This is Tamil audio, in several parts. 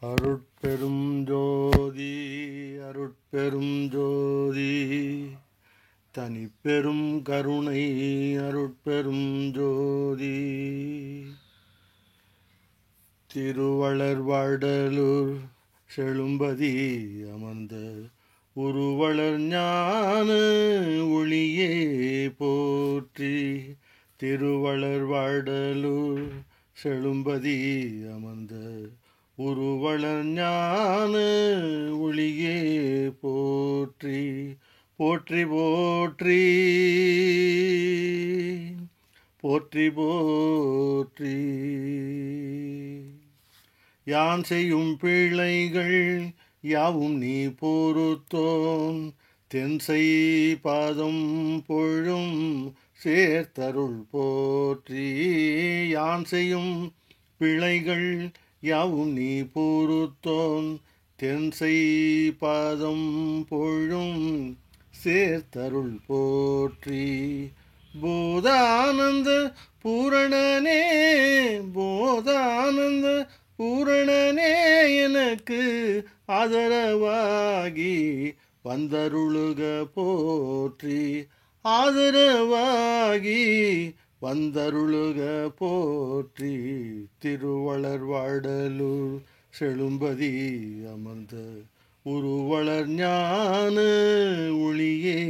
அருட்பெரும் ஜோதி அருட்பெரும் ஜோதி தனிப்பெரும் கருணை அருட்பெரும் ஜோதி திருவளர் வாடலூர் செழும்பதி அமர்ந்த உருவளர் ஞான ஒளியே போற்றி. திருவளர் வாடலூர் செழும்பதி அமர்ந்த உருவளர் ஞான ஒளியே போற்றி. போற்றி போற்றி போற்றி போற்றி. யான் செய்யும் பிழைகள் யாவும் நீ பொறுத்தோன், தென்சை பாதம் பொழும் சேர்த்தருள் போற்றி. யான் செய்யும் பிழைகள் யாவும் நீ பொறுத்தோன், தென்சை பாதம் பொழும் சேர்த்தருள் போற்றி. போதானந்த பூரணனே போதானந்த பூரணனே எனக்கு ஆதரவாகி வந்தருளுக போற்றி. ஆதரவாகி வந்தருளுக போற்றி. திருவளர் வாடலூர் செழும்பதி அமர்ந்த உருவளர் ஞான ஒளியே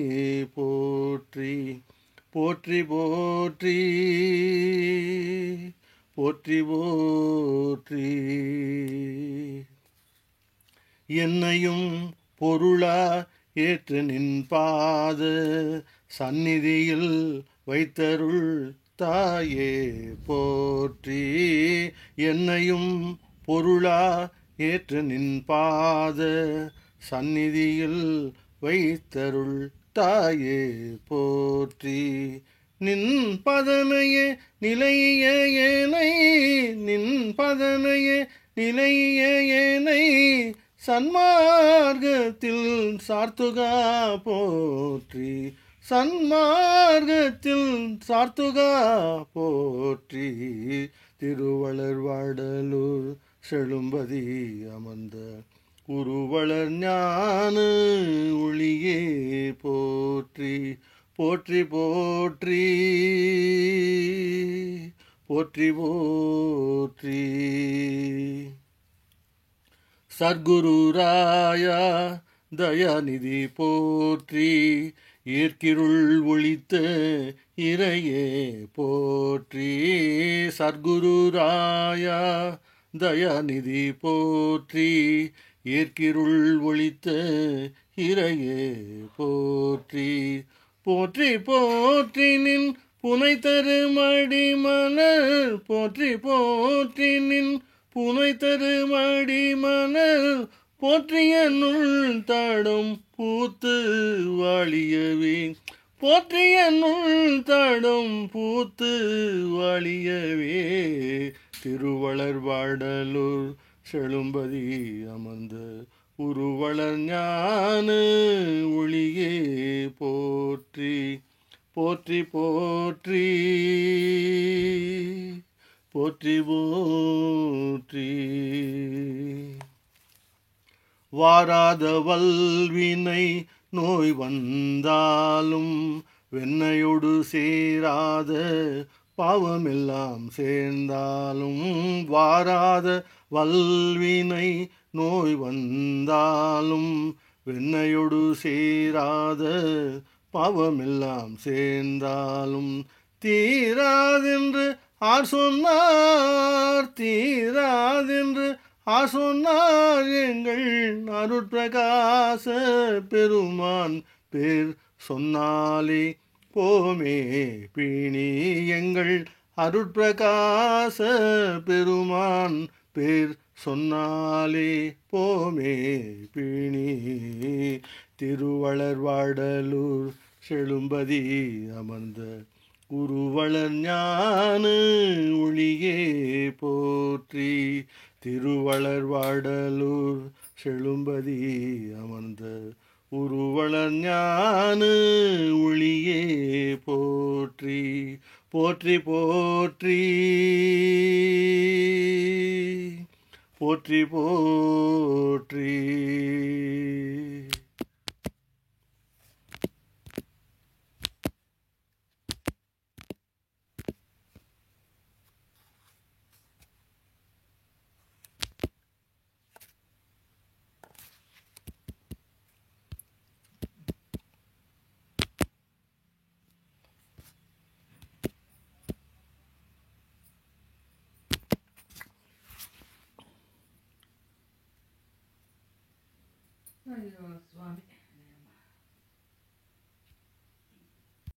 போற்றி. போற்றி போற்றி போற்றி போற்றி. என்னையும் பொருளா ஏற்று நின் பாத சந்நிதியில் வைத்தருள் தாயே போற்றி. என்னையும் பொருளா ஏற்று நின் பாத சந்நிதியில் வைத்தருள் தாயே போற்றி. நின் பதனையே நிலைய ஏனை நின் பதனையே நிலைய ஏனை சன்மார்க்கத்தில் சார்த்துகா போற்றி. சன்மார்க்கத்தில் சார்த்துகா போற்றி. திருவளர் வாடலூர் செழும்பதி அமர்ந்த உருவளர் ஞான ஒளியே போற்றி. போற்றி போற்றி போற்றி போற்றி. சர்க்குரு ராயா தயாநிதி போற்றி. ஏற்கிருள் ஒளித்த இறையே போற்றி. சர்க்குரு ராயா தயாநிதி போற்றி. ஏற்கிருள் ஒளித்த இறையே போற்றி. போற்றி போற்றி நின் புனை தரு மடிமலர் போற்றி. போற்றி நின் புனை தரு மடிமலர் போற்றிய நுள் தடம் பூத்து வாழியவே. போற்றிய நுள் தடம் பூத்து வாழியவே. திருவளர் வாடலூர் செழும்பதி அமர்ந்த உருவளர் ஞான ஒளியே போற்றி. போற்றி போற்றி போற்றி போற்றி. வாராத வல்வினை நோய் வந்தாலும் வெண்ணையோடு சேராத பாவமெல்லாம் சேர்ந்தாலும். வாராத வல்வினை நோய் வந்தாலும் வெண்ணையோடு சேராத பாவமெல்லாம் சேர்ந்தாலும். தீராதென்று ஆர் சொன்னார் தீராதென்று ஆர் சொன்னார் எங்கள் அருட்பிரகாச பெருமான் பேர் சொன்னாலே போமே பிணி. எங்கள் அருட்பிரகாச பெருமான் பேர் சொன்னாலே போமே பிணி. திருவளர் வாடலூர் செழும்பதி அமர்ந்த உருவளர் ஞான ஒளியே போற்றி. திருவளர் வாடலூர் செழும்பதி அமர்ந்த உருவளர் ஞான ஒளியே போற்றி. போற்றி போற்றி போற்றி போற்றி. ಅಯ್ಯೋ ಸ್ವಾಮಿ.